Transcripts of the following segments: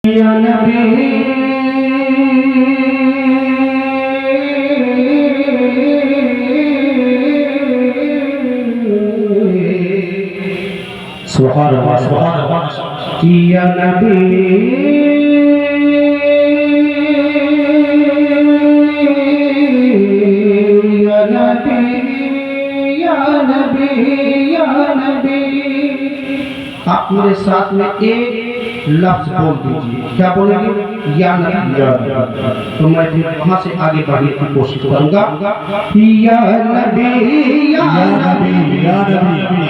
या नबी सुभान अल्लाह सुभान अल्लाह या नबी या नबी या नबी या नबी। आप मेरे साथ में एक लफ्ज बोल दीजिए। क्या बोलेंगे? या नबी। तो मैं वहां से आगे बढ़ने की कोशिश करूंगा। या नबी या नबी या नबी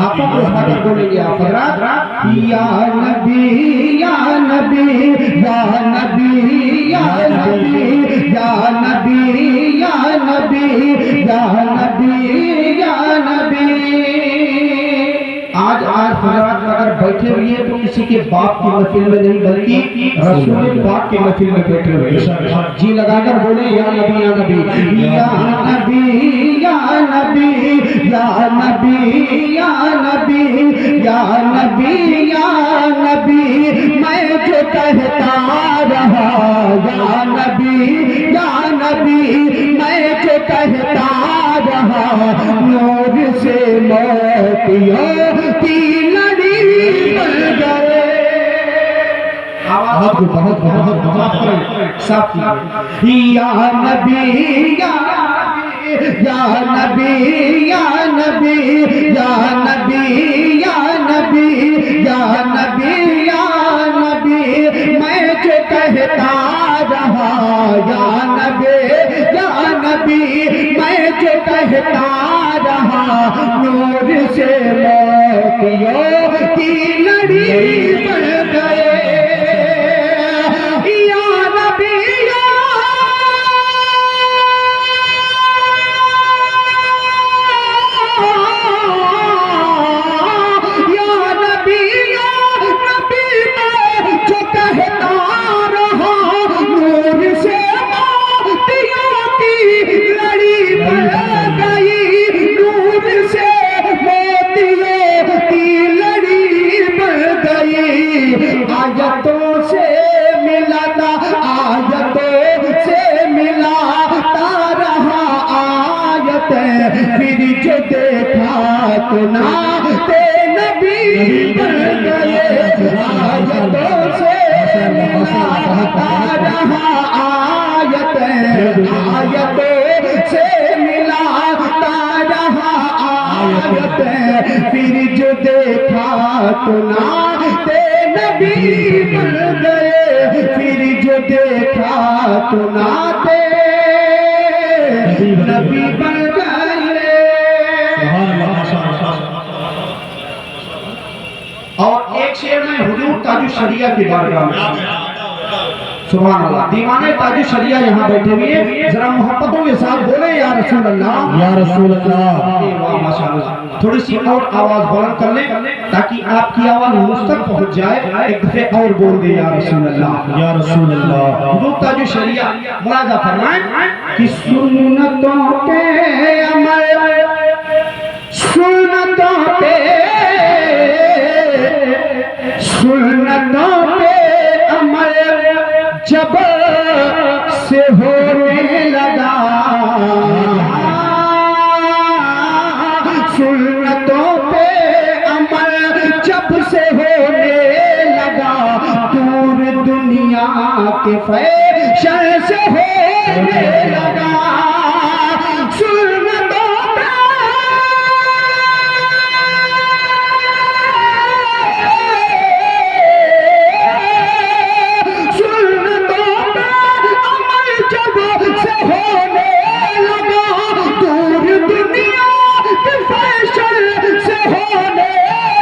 आप लोग बोलेंगे आप या नबी या नबी या नबी या नबी या नबी या नबी या नबी या नबी। आज हजरात अगर बैठे हुए हैं तो किसी के बाप की महफिल में नहीं बल्कि रसूल पाक की महफिल में बैठे हुए हैं। जी लगाकर बोले या नबी या नबी या नबी या नबी या नबी या नबी या नबी या नबी। मैं जो कहता रहा या नबी या नबी मैं जो कहता रहा नूर से मोतियों की लड़ी बन गए। आवाज को बहुत बहुत बहुत साफ या नबी या नबी या नबी या नबी या नबी या नबी या नबी। मैं जो कहता रहा या नबी या नबी मैं जो कहता रहा नूर से मोतियों की लड़ी बन गए। या नबी या नबी या नबी मैं जो कहता रहा नूर से मोतियों की लड़ी बन गई। नूर से मोतियों की लड़ी बन गई। आयतों से मिलाता आयतों से मिलाता रहा आयतें फिर जो देखा तो नाते नबी बन गए। आयतों से मिलाता रहा आयतें आयतों से मिलाता रहा आयतें फिर जो देखा तो नाते नबी बन गए। फिर जो देखा तो नाते नबी बन गए। सुभान अल्लाह माशाअल्लाह। और एक शेर में हुजूर ताजु शरिया की बारगाह में सुभान अल्लाह दीवाने ताजु शरिया यहाँ बैठे हुए हैं। जरा मोहब्बतों के साथ बोले या रसूल अल्लाह या रसूल अल्लाह। वाह माशाअल्लाह। थोड़ी सी और आवाज बुलंद कर लें ताकि आपकी आवाज मुझ तक पहुंच जाए। एक दफे और बोल दे या रसूल अल्लाह या रसूल अल्लाह। हुजूर ताजु शरिया मुलाजा फरमाएं कि सुन्नतों पे अमल सुन्नतों पे अमल जब से होने लगा। सुन्नतों पे अमल जब से होने लगा दूर दुनिया के फैशन से होने लगा। सुन्नतों पे जब से होने लगा दूर दुनिया के फैशन से होने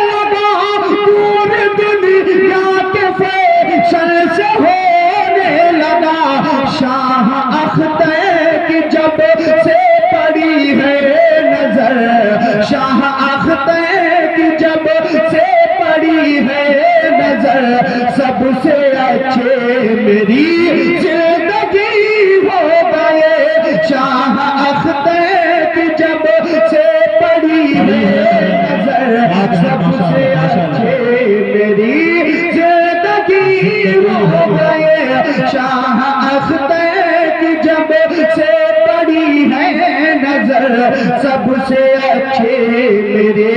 लगा। दूर दुनिया के फैशन से होने लगा। शाह अख्तर की जब से पड़ी है नजर शाह अख्तर की जब से पड़ी है नजर सबसे अच्छे मेरी जिंदगी हो गए। शाह अख्तर की जब से पड़ी है नजर सबसे अच्छे मेरी जिंदगी शाह अख्तर की जब से पड़ी है नजर सबसे अच्छे मेरे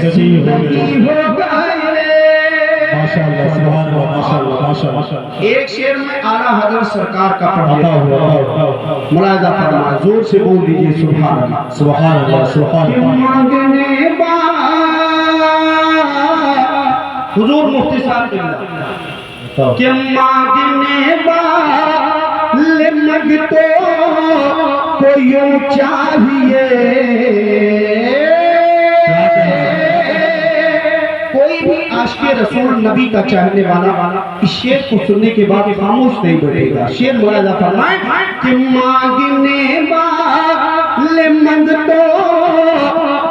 जिंदगी हो गए। माशाअल्लाह, सुभान अल्लाह, माशाअल्लाह, माशाअल्लाह। एक शेर में आला हजरत सरकार का पढ़ देता हूं, मुलाहिजा फरमाए, जोर से बोल दीजिए सुभान अल्लाह, सुभान अल्लाह, सुभान अल्लाह। मांगने बा हुजूर मुफ्ती साहब किबला के मांगने वाले मगतो को यूं चाहिए। कोई भी आशिक़े रसूल नबी का चाहने वाला इस शेर को सुनने के बाद खामोश नहीं बैठेगा। शेर मुलाहिजा फरमाए कि मांगने वाले मगतो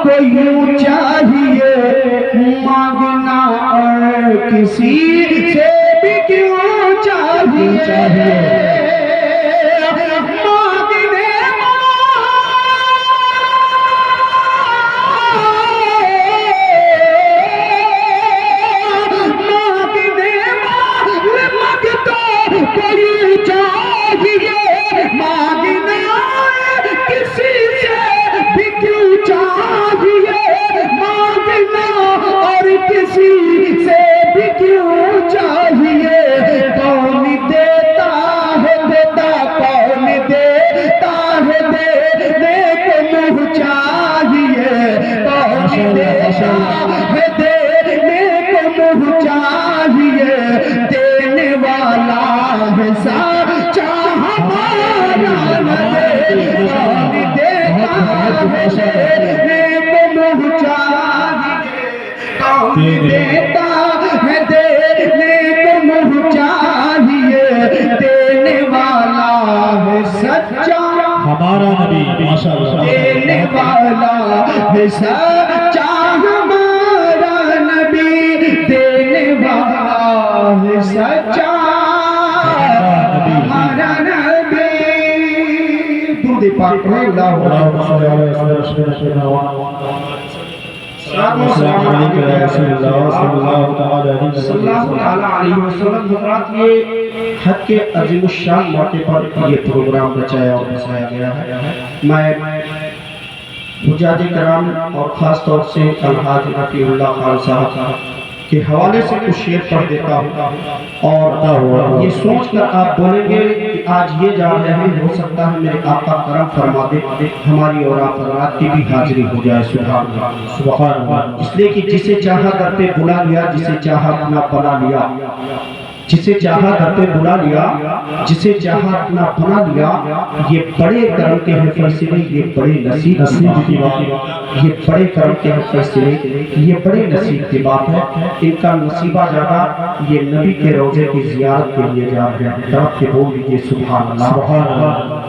को यूं चाहिए, मांगना और किसी से भी क्यों चाहिए। देता है देने को मुँह चाहिए, देने वाला है सच्चा हमारा नबी, माशाअल्लाह, देने वाला है सच्चा हमारा नबी, देने वाला है सच्चा हमारा नबी। दूध पाक ये हज के अज़ीमुश्शान मौके पर ये प्रोग्राम रचाया और बसाया गया है। मैं हुज्जाज कराम और ख़ास तौर से अलहाज अतीउल्लाह खान साहब के हवाले से कुछ शेर पढ़ देता हूँ और ये सोच कर आप बोलेंगे कि आज ये जा रहे हैं, हो सकता है मेरे आका करम फरमा दे हमारी और आप हज़रात की भी हाजिरी हो जाए। सुभान अल्लाह। इसलिए कि जिसे चाहा दर पे बुला लिया, जिसे चाहा अपना बना लिया, जिसे चाहा दर पे बुला लिया, जिसे चाहा अपना बना लिया। ये बड़े कर्म के हैं फैसले, ये बड़े नसीब की बात है, ये बड़े कर्म के हैं फैसले, ये बड़े नसीब की बात है। इनका नसीबा ज्यादा ये नबी के रोजे की जियारत के लिए जा रहे हैं। तरफ के बोल दीजिए सुभान अल्लाह।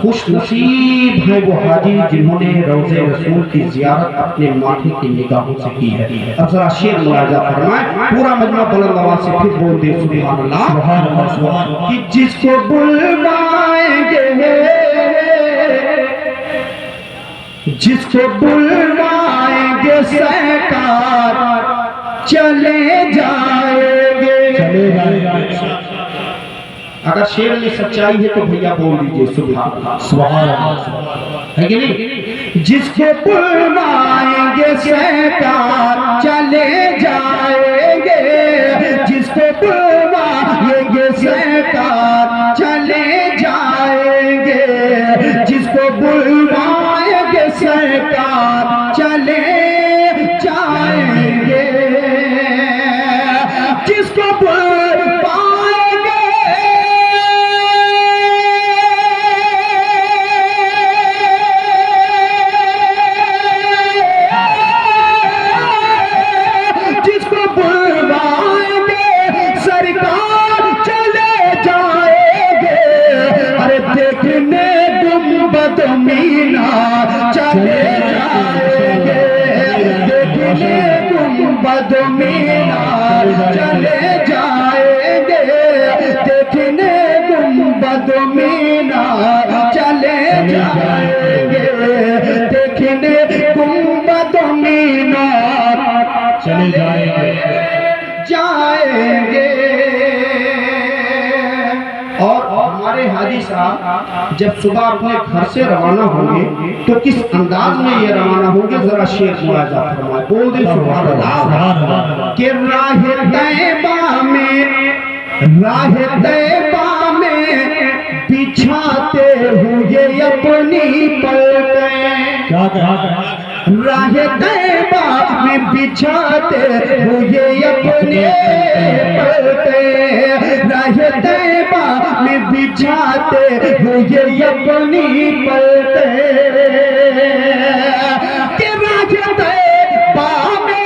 खुश नसीब है वो हाजी जिन्होंने रोजे रसूल की जियारत अपने माथे की निगाहों से की है। अब जरा शेर मुलाजा फरमाए, पूरा मजमा बुलंद आवाज से फिर बोल दे सुभान अल्लाह। कि जिसको बुलवाएंगे, जिसको बुलवाएंगे सरकार चले जाएंगे। अगर शेर में सच्चाई है तो भैया बोल दीजिए सुभान अल्लाह, है कि नहीं? जिसको बुलवाएंगे सरकार चले जाएंगे, जिसको बुलवाएंगे सरकार चले जाएंगे, जिसको बुलवाएंगे सरकार चले जाएंगे, जिसको चले जाएंगे, देखने गुंबद मीनार चले जाएंगे, देखने गुंबद मीनार चले जाएंगे, देखने गुंबद मीनार चले जाएंगे। साहब जब सुबह अपने घर से रवाना होंगे तो किस अंदाज में ये रवाना होंगे, जरा शेर मुलाजा फरमाए। बोल दे सुभान अल्लाह। कि राह तैबा में बिछाते हुए अपनी पलकें, क्या कहा? राह तैबा में बिछाते हुए अपने पलकें, राह तैबा में बिछाते हुए अपनी पलकें, कि राह तैबा में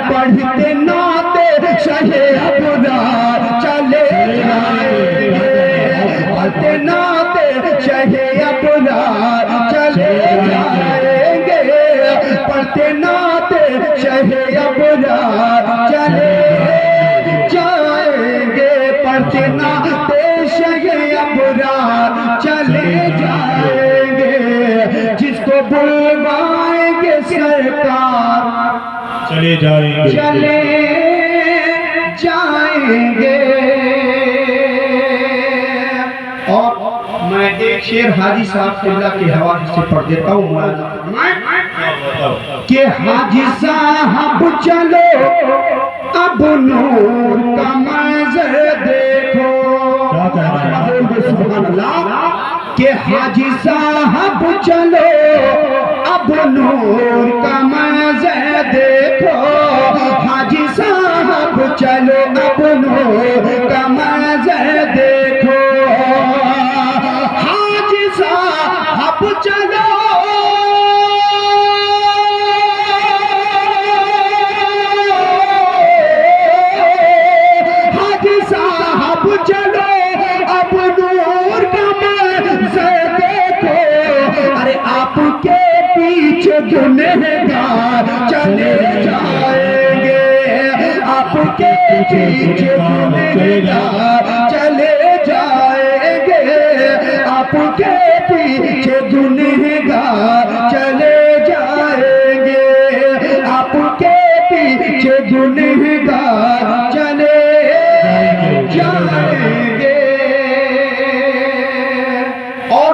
पढ़ते नाते शहे अबरार चले जाएंगे, पढ़ते नाते शहे अबरार चले जाएंगे, पढ़ते नाते शहे अबरार चले जाएंगे, पढ़ते नाते शहे अबरार चले जाएंगे, जिसको बुलवाएंगे सरकार चले जाएंगे, चले जाएंगे। और मैं एक शेर हाजी साहब किबला के हवाले से पढ़ देता हूँ कि हाजी साहब चलो अब नूर का मंजर देखो, क्या कह रहे हैं? सुभान अल्लाह। कि हाजी साहब चलो अब नूर का मंजर देखो, हाजी साहब चलो अब नूर का मंजर देखो, हाजी साहब चलो हाजी साहब चलो अब नूर का मंजर देखो, अरे आपके पीछे गुनहगार चले जाएंगे, आपके पीछे गुनहगार चले जाएंगे, आपके पीछे गुनहगार चले जाएंगे, आपके पीछे गुनहगार चले जाएंगे। और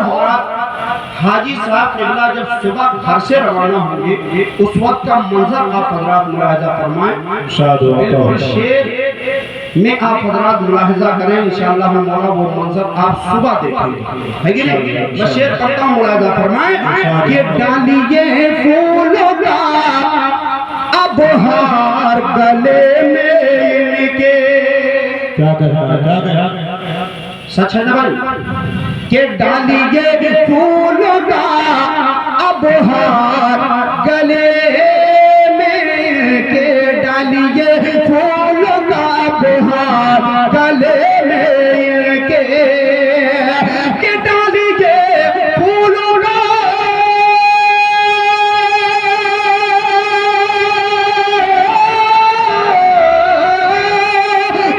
हाजी साहब किबला जब सुबह घर से रवाना होंगे उस वक्त का मंजर आप हजरात मुलाहिजा फरमाएं। शेर में आप हजरात मुलाहिजा करें, इंशाअल्लाह मौला वो मंजर आप सुबह देखेंगे, है कि नहीं? मैं शेर पढ़ता हूँ, मुलाहिजा फरमाएं। कि डालिए फूलों का अब हार गले में इनके, क्या कह रहा है? क्या कह रहा है? सच है ना भाई? के डालिए फूलों का अब हार गले में, के डालिए फूलों का अब हार गले में, के डालिए फूलों का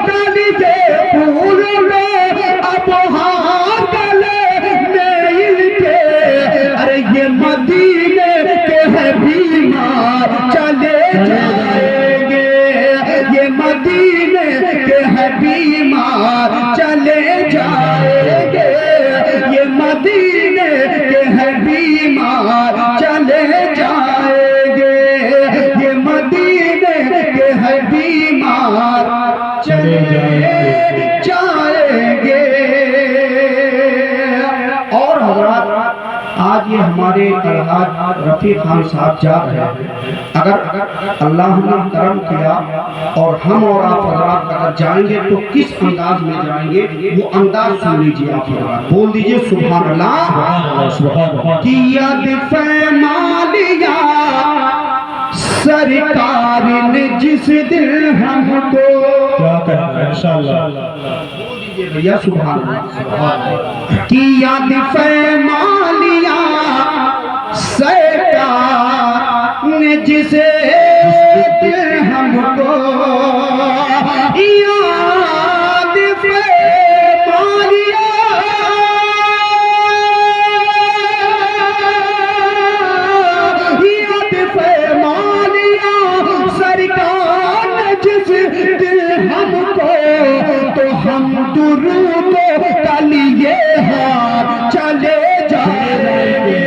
डालिए फूलों का अब हार गले में, अरे ये मदीने के है बीमार चले जाएंगे, ये मदीने के है बीमार चले जाएंगे, ये मदीने के है बीमार चले जाएंगे, ये मदीने के है बीमार चले जाएंगे। और हजरात आज ये हमारे अलहाज रफी खान साहब जा रहे हैं, अगर अल्लाह ने करम किया और हम और आप हजरात अगर जाएंगे तो किस अंदाज में जाएंगे, वो अंदाज सुन लीजिए आप हजरात। बोल दीजिए सुभान अल्लाह। कि याद फरमा लिया सरकार ने जिस दिन हमको, क्या कह रहे हैं? इंशाअल्लाह भैया सुभान अल्लाह। कि याद फरमा लिया सरकार ने जिसे दिल हमको, याद फरमा लिया दिल हमको तो हम दुरूद का लिए हाथ चले जाएंगे,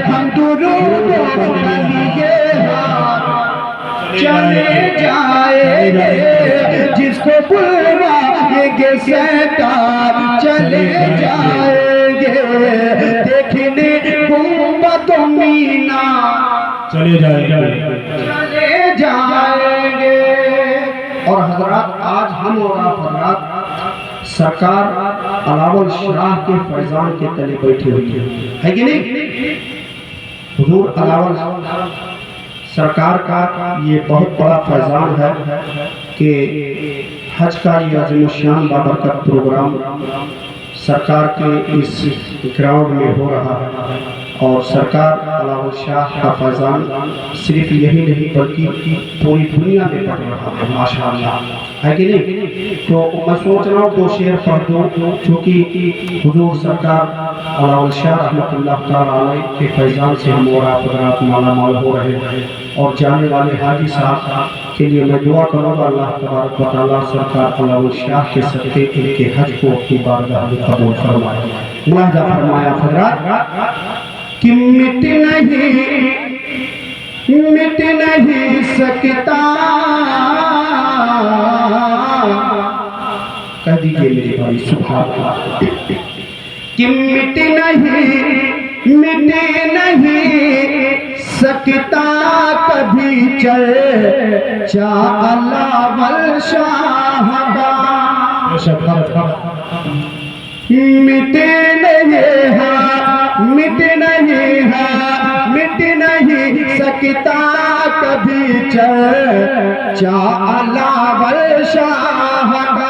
हम दुरूद का लिए हाथ चले जाएंगे, जिसको बुलवाएंगे सरकार चले जाएंगे, देखने गुंबदों मीना चले जाएंगे। और हजरात, आज हम और आप हजरात सरकार अलावल शाह के फैजान के तले बैठे हुए है कि नहीं? हुजूर अलावल सरकार का ये बहुत बड़ा फैजान है कि हज का ये अज़ीमुश्शान बाबरकत प्रोग्राम सरकार के इस ग्राउंड में हो रहा है। और सरकार अलावल शाह का फैजान सिर्फ यही नहीं बल्कि पूरी दुनिया में पड़ रहा है, माशाअल्लाह, है कि नहीं? तो मैं सोच रहा हूँ 2 शेर पढ़ दूँ, क्योंकि हुजूर सरकार अलावल शाह रहमतुल्लाह तआला अलैह के फैजान से हम और आप माला माल हो रहे हैं। और जाने वाले हाजी साहब के लिए मैं दुआ करूँगा अल्लाह तबारक व तआला सरकार अलावल शाह के सदक़े इनके हज को अपनी बारगाह में कबूल फरमाए। मुलाहिज़ा फरमाया हज़रात कि मिट नहीं सकता, कह दीजिए मेरे भाई सुभान अल्लाह, कि मिट नहीं सकता कभी चर्चा अलावल शाह का, मिट नहीं सकता कभी चर्चा अलावल शाह का।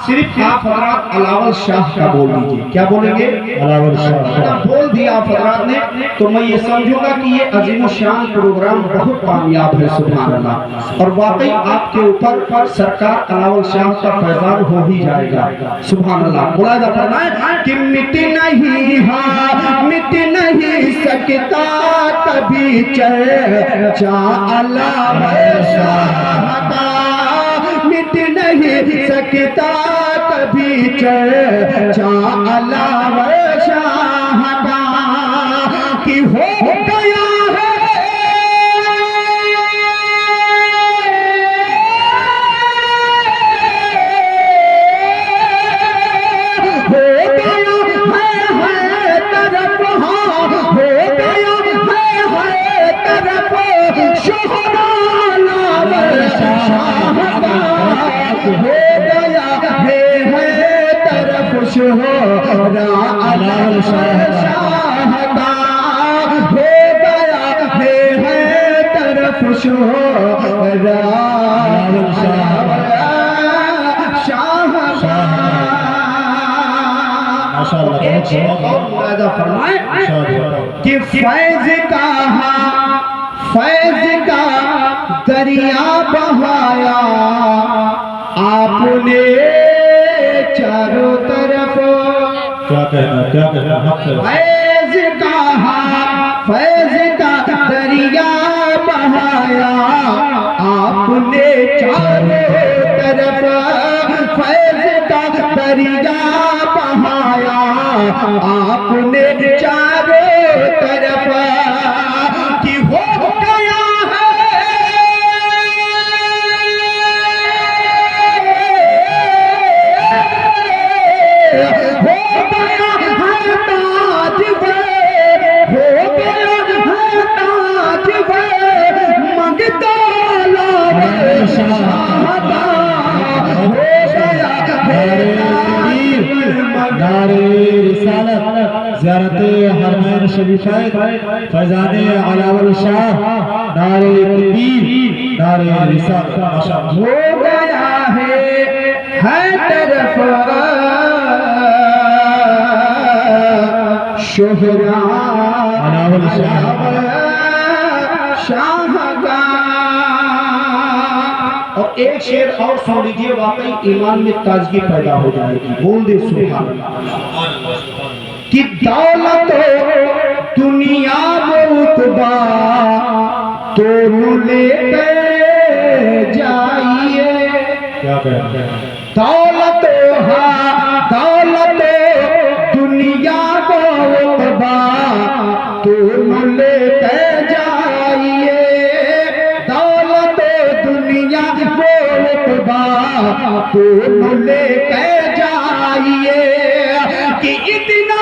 सिर्फ आप हजरात अलावल शाह का बोल दीजिए। क्या बोलेंगे? अलावल शाह। बोल दिया आप हजरात ने तो मैं ये समझूंगा कि ये अज़ीमुश्शान प्रोग्राम बहुत कामयाब है, सुभान अल्लाह। और वाकई आपके ऊपर सरकार अलावल शाह का फैजान हो ही जाएगा, सुभान अल्लाह। मुलाहिज़ा फरमाएं कि मिट नहीं सकता कभी चर्चा अलावल शाह का, मिट नहीं सकता कभी चर्चा अलावल शाह का, कि हो गया है तरफ, हाँ हो गया है तरफ शोहरा अलावल शाह का, हो गया है तरफ शोहरा अलावल शाह का, हो गया है तरफ शोहरा अलावल शाह का। माशाअल्लाह, फरमाए कि फैज का दरिया बहाया आपने चारों तरफ, क्या कहना फैज का दरिया बहाया आपने चारों तरफ, फैज का दरिया बहाया आपने चारों तरफ, कि हो गया है ताज मंगता अलावल शाह का, हो गया नारे रिसालत ज़ियारत हरमैन शरीफैन फैज़ाने अलावल शाह, नारे तकबीर, नारे रिसालत। माशाअल्लाह, हो गया है तरफ शोहरा अलावल शाह का। और एक शेर और सुन लीजिए, वाकई ईमान में ताजगी पैदा हो जाएगी। बोल दे सुभान अल्लाह। कि दौलत दुनिया में उतबा तो लेके जा क्या कहते हैं? दौलत दुनिया बहुत बा तुम लेते जाइए, दौलत दुनिया बहुत बा तुम लेते जाइए कि इतना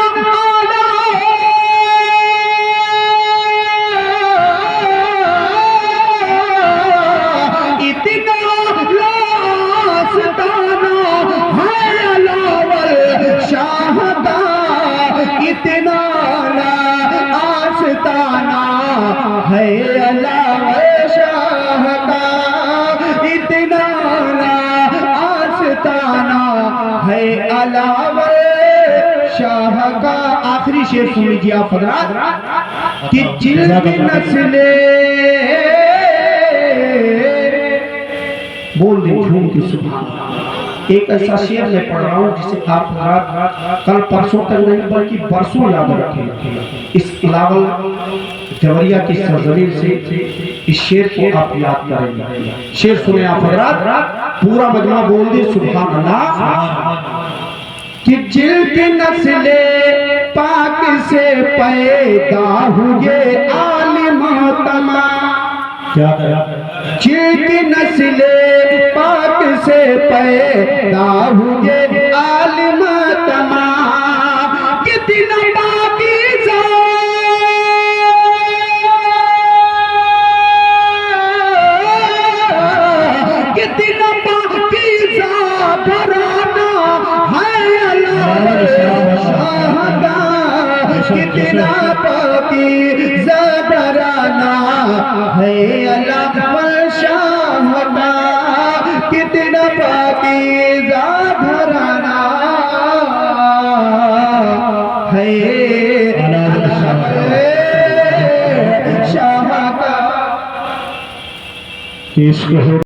है अलावल शाह का, इतना आस्ताना है अलावल शाह का। आखिरी शेर सुन लीजिए आप हज़रात कि जिल्द नस्ले बोल दे झूम की सुभान। एक ऐसा शेर मैं पढ़ रहा हूँ जिसे आप हज़रात कल परसों तक नहीं बल्कि बरसों याद रखें। इस इलावल देवरिया की सरजमीन से इस शेर को आप याद करेंगे। शेर सुने आप हज़रात, पूरा मजमा बोल दे सुभान अल्लाह। कि जिल्द नस्ले पाक से पैदा हुए आलिम तमाम, क्या कहते? जिल्द नस्ले पाक से पैदा हुए आलिम तमाम, कितना पाकीज़ा कितना पाकीज़ा घराना है अलावल शाह का, कितना पाकीज़ा घराना है अलावल शाह का, कितना पाकीज़ा घराना है अलावल शाह का। इश्क